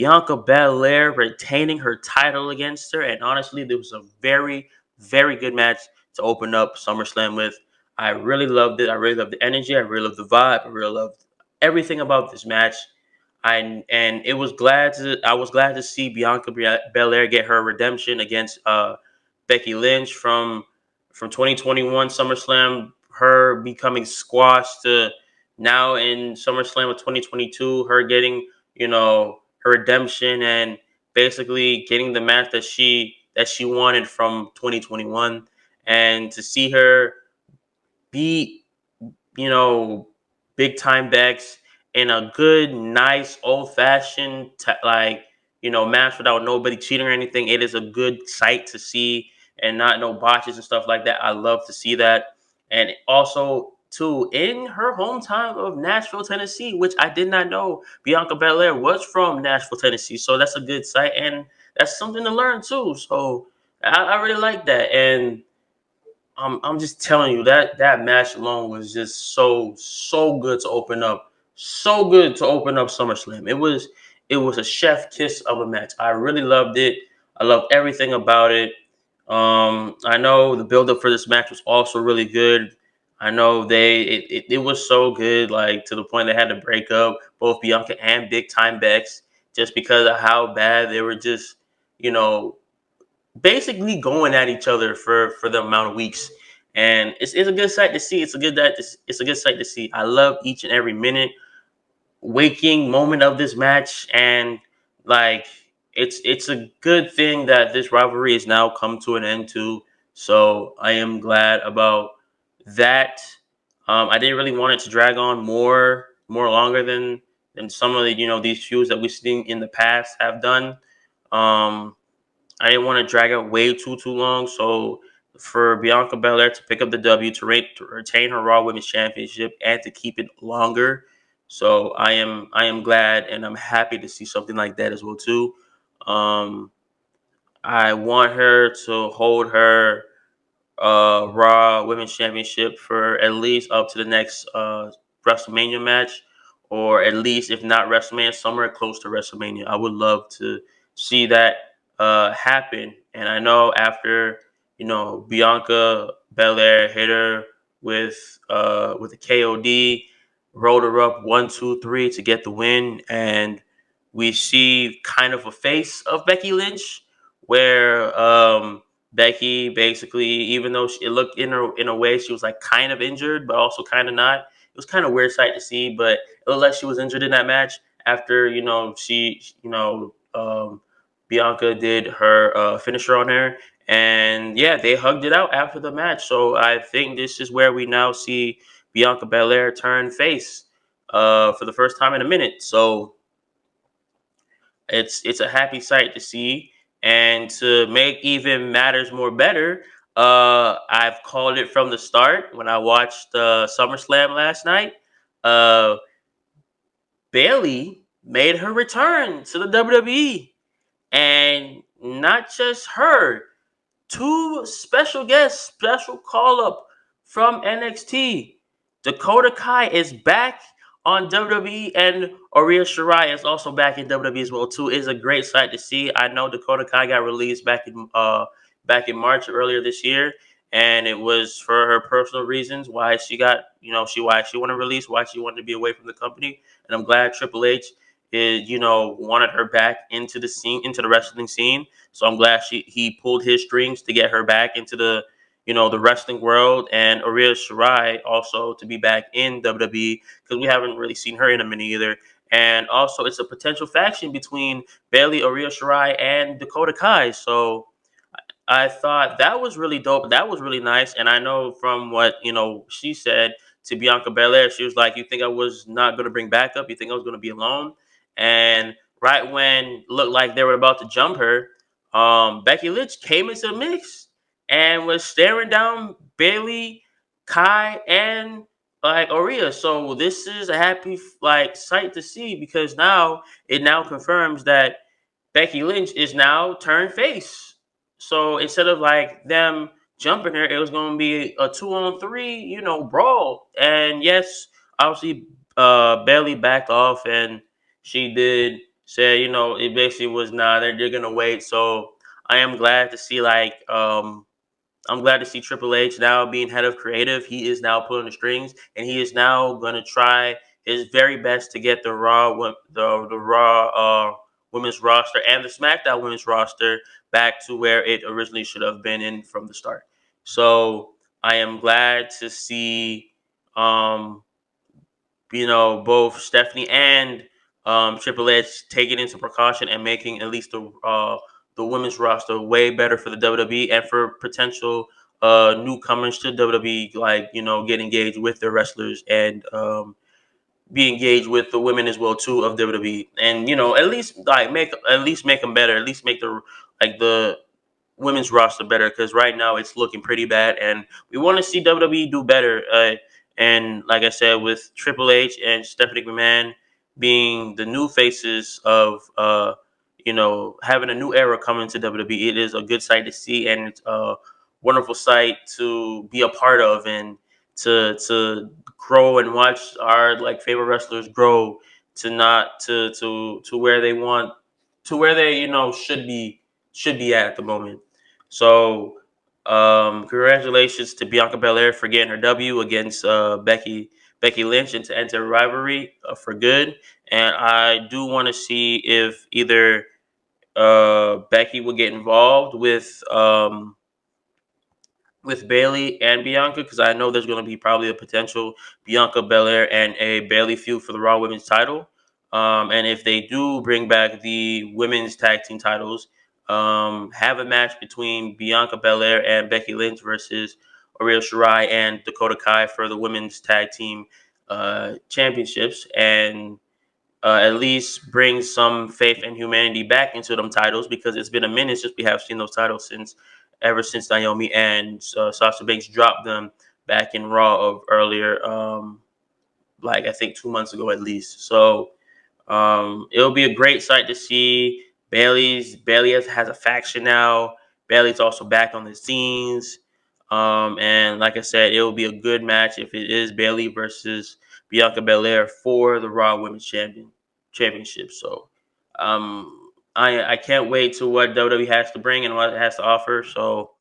Bianca Belair retaining her title against her. And honestly, there was a very, very good match to open up SummerSlam with. I really loved it. I really loved the energy. I really loved the vibe. I really loved everything about this match. It was I was glad to see Bianca Belair get her redemption against Becky Lynch from 2021 SummerSlam. Her becoming squashed to now in SummerSlam of 2022. Her getting her redemption and basically getting the match that she wanted from 2021, and to see her beat you know, big time Bex in a good, nice, old fashioned match without nobody cheating or anything. It is a good sight to see, and not no botches and stuff like that. I love to see that, and also too in her hometown of Nashville, Tennessee, which I did not know Bianca Belair was from Nashville, Tennessee. So that's a good sight, and that's something to learn too. So I really like that, and I'm just telling you that match alone was just so good to open up, so good to open up SummerSlam. It was a chef kiss of a match. I really loved it. I loved everything about it. I know the build up for this match was also really good. I know it was so good, like to the point they had to break up both Bianca and Big Time Bex just because of how bad they were just you know basically going at each other for the amount of weeks, and it's a good sight to see. It's a good sight to see. I love each and every minute, waking moment of this match, and like it's a good thing that this rivalry has now come to an end too. So I am glad about that. I didn't really want it to drag on more longer than some of the these feuds that we've seen in the past have done. Um, I didn't want to drag it way too long. So for Bianca Belair to pick up the W to retain her Raw Women's Championship and to keep it longer, so I am glad and I'm happy to see something like that as well too. Um, I want her to hold her Raw Women's Championship for at least up to the next WrestleMania match, or at least if not WrestleMania, somewhere close to WrestleMania. I would love to see that happen. And I know after Bianca Belair hit her with a KOD, rolled her up 1, 2, 3 to get the win, and we see kind of a face of Becky Lynch where Becky basically, even though it looked in a way she was like kind of injured, but also kind of not. It was kind of weird sight to see, but it looked like she was injured in that match after Bianca did her finisher on her, and yeah, they hugged it out after the match. So I think this is where we now see Bianca Belair turn face for the first time in a minute. So it's a happy sight to see, and to make even matters more better, I've called it from the start when I watched SummerSlam last night. Uh, Bailey made her return to the WWE, and not just her, two special guests, special call up from NXT. Dakota Kai is back on WWE, and Io Shirai is also back in WWE as well too. It's a great sight to see. I know Dakota Kai got released back in March earlier this year, and it was for her personal reasons why she got why she wanted to release, why she wanted to be away from the company. And I'm glad Triple H is wanted her back into the scene, into the wrestling scene. So I'm glad he pulled his strings to get her back into the wrestling world, and Io Shirai also to be back in WWE because we haven't really seen her in a minute either. And also, it's a potential faction between Bailey, Io Shirai, and Dakota Kai. So I thought that was really dope. That was really nice. And I know from what she said to Bianca Belair, she was like, "You think I was not going to bring backup? You think I was going to be alone?" And right when it looked like they were about to jump her, Becky Lynch came into the mix and was staring down Bailey, Kai, and like Oria. So this is a happy like sight to see, because now it now confirms that Becky Lynch is now turned face. So instead of like them jumping her, it was going to be a 2-on-3, brawl. And yes, obviously, Bailey backed off, and she did said, it basically was they're gonna wait. So I am glad to see I'm glad to see Triple H now being head of creative. He is now pulling the strings, and he is now gonna try his very best to get the Raw women's roster and the SmackDown women's roster back to where it originally should have been in from the start. So I am glad to see um, both Stephanie and Triple H taking into precaution and making at least the women's roster way better for the WWE and for potential newcomers to WWE, like get engaged with their wrestlers and be engaged with the women as well too of WWE, and at least make them better, at least make the women's roster better, because right now it's looking pretty bad, and we want to see WWE do better. And like I said, with Triple H and Stephanie McMahon being the new faces of, having a new era coming to WWE, it is a good sight to see, and it's a wonderful sight to be a part of, and to grow and watch our like favorite wrestlers grow to not to where they want to where they should be at the moment. So, congratulations to Bianca Belair for getting her W against Becky Lynch and to enter rivalry for good. And I do want to see if either Becky will get involved with Bailey and Bianca, because I know there's going to be probably a potential Bianca Belair and a Bailey feud for the Raw Women's title. And if they do bring back the women's tag team titles, have a match between Bianca Belair and Becky Lynch versus Io Shirai and Dakota Kai for the women's tag team championships, and at least bring some faith and humanity back into them titles, because it's been a minute since we have seen those titles ever since Naomi and Sasha Banks dropped them back in Raw of earlier, like I think 2 months ago at least. So it'll be a great sight to see. Bailey has a faction now. Bailey's also back on the scenes. And like I said, it will be a good match if it is Bailey versus Bianca Belair for the Raw Women's Championship. So I can't wait to what WWE has to bring and what it has to offer. So